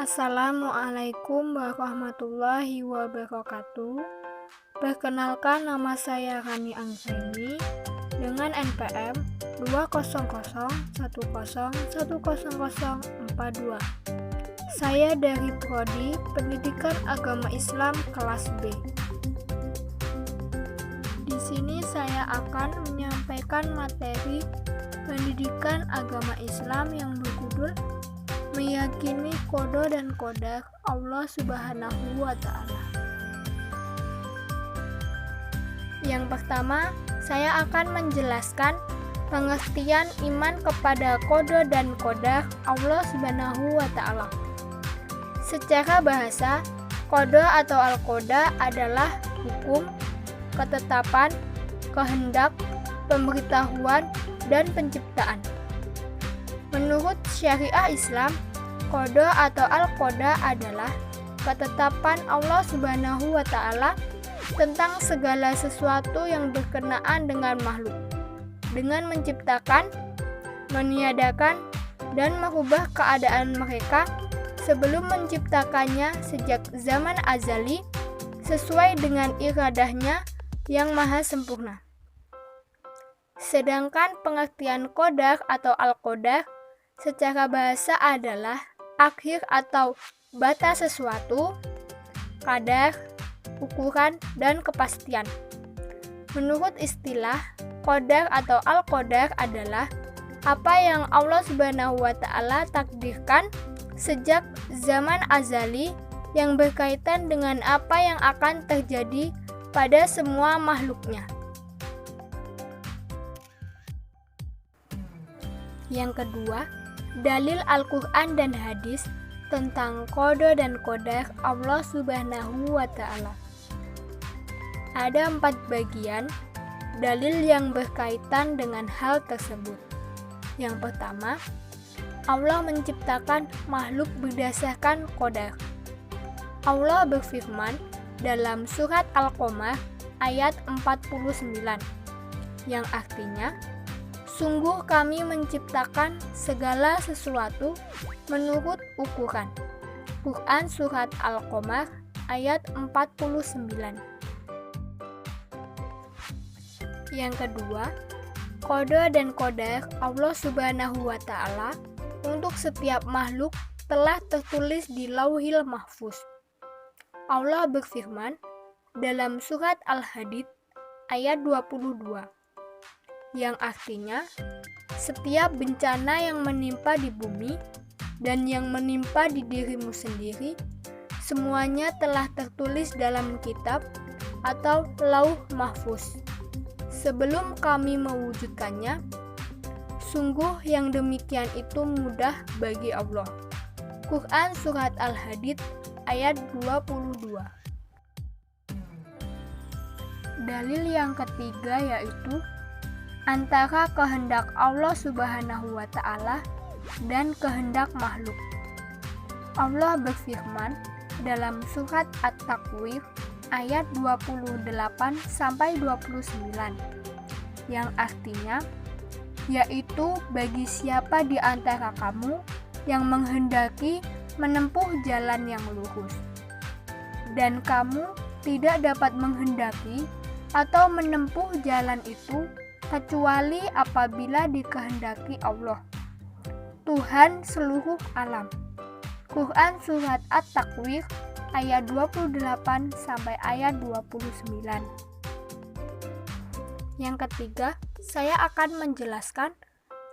Assalamualaikum warahmatullahi wabarakatuh. Perkenalkan, nama saya Rani Anggraini dengan NPM 20010101042. Saya dari Prodi Pendidikan Agama Islam kelas B. Di sini saya akan menyampaikan materi pendidikan agama Islam yang berjudul Meyakini Qada dan Qadar Allah Subhanahu wa Ta'ala. Yang pertama, saya akan menjelaskan pengertian iman kepada Qada dan Qadar Allah Subhanahu wa Ta'ala. Secara bahasa, Qada atau Al-Qada adalah hukum, ketetapan, kehendak, pemberitahuan, dan penciptaan. Menurut syariah Islam, Qada atau Al-Qada adalah ketetapan Allah Subhanahu wa Ta'ala tentang segala sesuatu yang berkenaan dengan makhluk, dengan menciptakan, meniadakan, dan merubah keadaan mereka sebelum menciptakannya sejak zaman azali sesuai dengan iradahnya yang maha sempurna. Sedangkan pengertian Qadar atau Al-Qadar secara bahasa adalah akhir atau batas sesuatu, kadar, ukuran, dan kepastian. Menurut istilah, Qadar atau Al-Qadar adalah apa yang Allah Subhanahu wa Ta'ala takdirkan sejak zaman azali yang berkaitan dengan apa yang akan terjadi pada semua makhluknya. Yang kedua, dalil Al-Quran dan hadis tentang Qada dan Qadar Allah Subhanahu wa Ta'ala. Ada 4 bagian dalil yang berkaitan dengan hal tersebut. Yang pertama, Allah menciptakan makhluk berdasarkan Qadar. Allah berfirman dalam surat Al-Qamar ayat 49, yang artinya, sungguh kami menciptakan segala sesuatu menurut ukuran. Quran Surat Al-Qamar ayat 49. Yang kedua, Qada dan Qadar Allah Subhanahu wa Ta'ala untuk setiap makhluk telah tertulis di Lauhil Mahfuz. Allah berfirman dalam surat Al-Hadid ayat 22. Yang artinya, setiap bencana yang menimpa di bumi dan yang menimpa di dirimu sendiri, semuanya telah tertulis dalam kitab atau Lauh Mahfuz. Sebelum kami mewujudkannya, sungguh yang demikian itu mudah bagi Allah. Quran Surat Al-Hadid ayat 22. Dalil yang ketiga yaitu antara kehendak Allah Subhanahu wa Ta'ala dan kehendak makhluk. Allah berfirman dalam surat At-Takwir ayat 28-29 yang artinya, yaitu bagi siapa di antara kamu yang menghendaki menempuh jalan yang lurus, dan kamu tidak dapat menghendaki atau menempuh jalan itu kecuali apabila dikehendaki Allah, Tuhan seluruh alam. Quran Surat At-Takwir ayat 28 sampai ayat 29. Yang ketiga, saya akan menjelaskan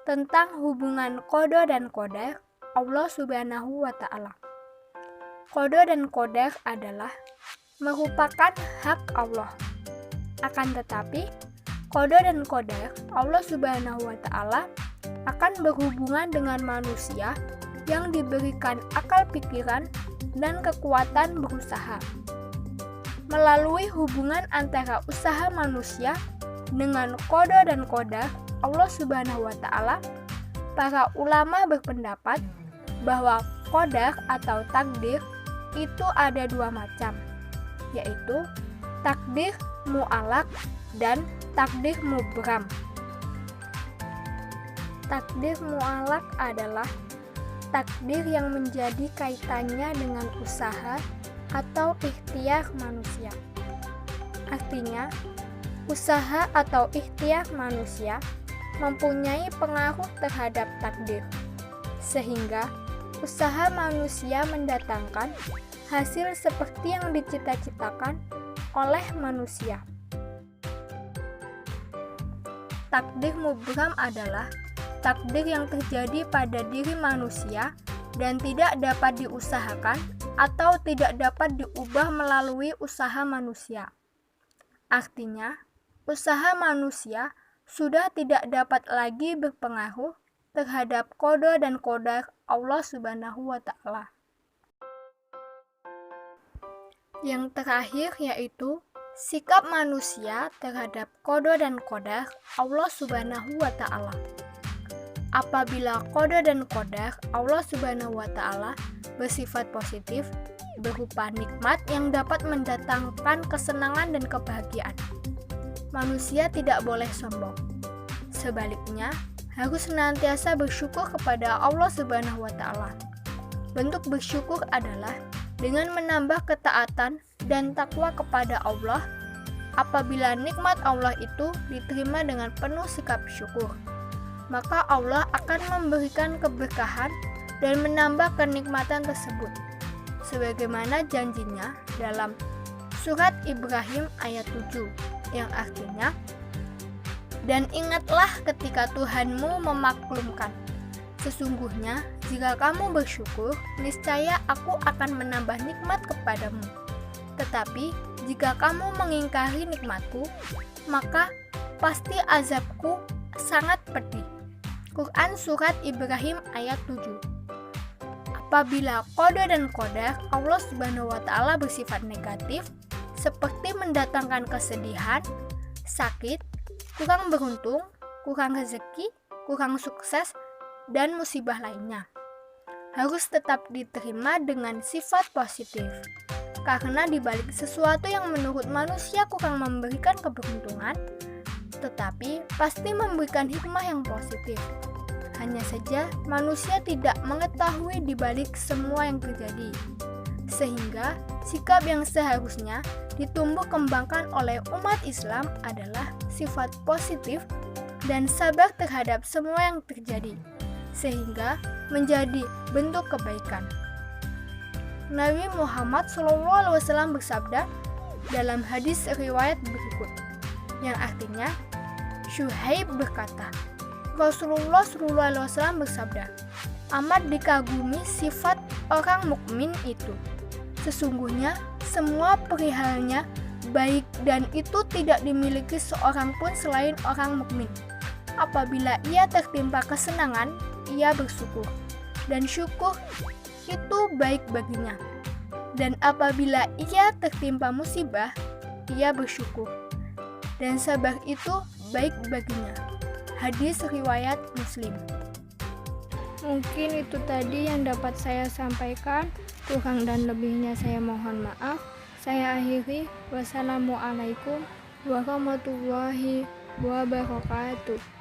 tentang hubungan Qada dan Qadar Allah Subhanahu wa Ta'ala. Qada dan Qadar adalah merupakan hak Allah. Akan tetapi, Qada dan Qadar Allah Subhanahu wa Ta'ala akan berhubungan dengan manusia yang diberikan akal pikiran dan kekuatan berusaha. Melalui hubungan antara usaha manusia dengan Qada dan Qadar Allah Subhanahu wa Ta'ala, para ulama berpendapat bahwa qadar atau takdir itu ada 2 macam, yaitu takdir mu'allaq dan takdir mubram. Takdir mu'allaq adalah takdir yang menjadi kaitannya dengan usaha atau ikhtiar manusia. Artinya, usaha atau ikhtiar manusia mempunyai pengaruh terhadap takdir, sehingga usaha manusia mendatangkan hasil seperti yang dicita-citakan oleh manusia. Takdir mubham adalah takdir yang terjadi pada diri manusia dan tidak dapat diusahakan atau tidak dapat diubah melalui usaha manusia. Artinya, usaha manusia sudah tidak dapat lagi berpengaruh terhadap qada dan qadar Allah Subhanahu wa Ta'ala. Yang terakhir yaitu sikap manusia terhadap qada dan qadar Allah Subhanahu wa Ta'ala. Apabila qada dan qadar Allah Subhanahu wa Ta'ala bersifat positif, berupa nikmat yang dapat mendatangkan kesenangan dan kebahagiaan, manusia tidak boleh sombong. Sebaliknya, harus senantiasa bersyukur kepada Allah Subhanahu wa Ta'ala. Bentuk bersyukur adalah dengan menambah ketaatan dan takwa kepada Allah. Apabila nikmat Allah itu diterima dengan penuh sikap syukur, maka Allah akan memberikan keberkahan dan menambah kenikmatan tersebut, sebagaimana janjinya dalam surat Ibrahim ayat 7, yang artinya, "Dan ingatlah ketika Tuhanmu memaklumkan, sesungguhnya jika kamu bersyukur, niscaya aku akan menambah nikmat kepadamu. Tetapi jika kamu mengingkari nikmatku, maka pasti azabku sangat pedih." Quran Surat Ibrahim ayat 7. Apabila qada dan qadar Allah Subhanahu wa Ta'ala bersifat negatif, seperti mendatangkan kesedihan, sakit, kurang beruntung, kurang rezeki, kurang sukses, dan musibah lainnya, harus tetap diterima dengan sifat positif. Karena dibalik sesuatu yang menurut manusia kurang memberikan keberuntungan, tetapi pasti memberikan hikmah yang positif. Hanya saja manusia tidak mengetahui dibalik semua yang terjadi, sehingga sikap yang seharusnya ditumbuh kembangkan oleh umat Islam adalah sifat positif dan sabar terhadap semua yang terjadi, sehingga menjadi bentuk kebaikan. Nabi Muhammad SAW bersabda dalam hadis riwayat berikut, yang artinya, Syuhaib berkata, Rasulullah SAW bersabda, amat dikagumi sifat orang mukmin itu. Sesungguhnya semua perihalnya baik dan itu tidak dimiliki seorang pun selain orang mukmin. Apabila ia tertimpa kesenangan, ia bersyukur, dan syukur itu baik baginya. Dan apabila ia tertimpa musibah, ia bersyukur, dan sabar itu baik baginya. Hadis riwayat Muslim. Mungkin itu tadi yang dapat saya sampaikan. Kurang dan lebihnya saya mohon maaf. Saya akhiri. Wassalamualaikum warahmatullahi wabarakatuh.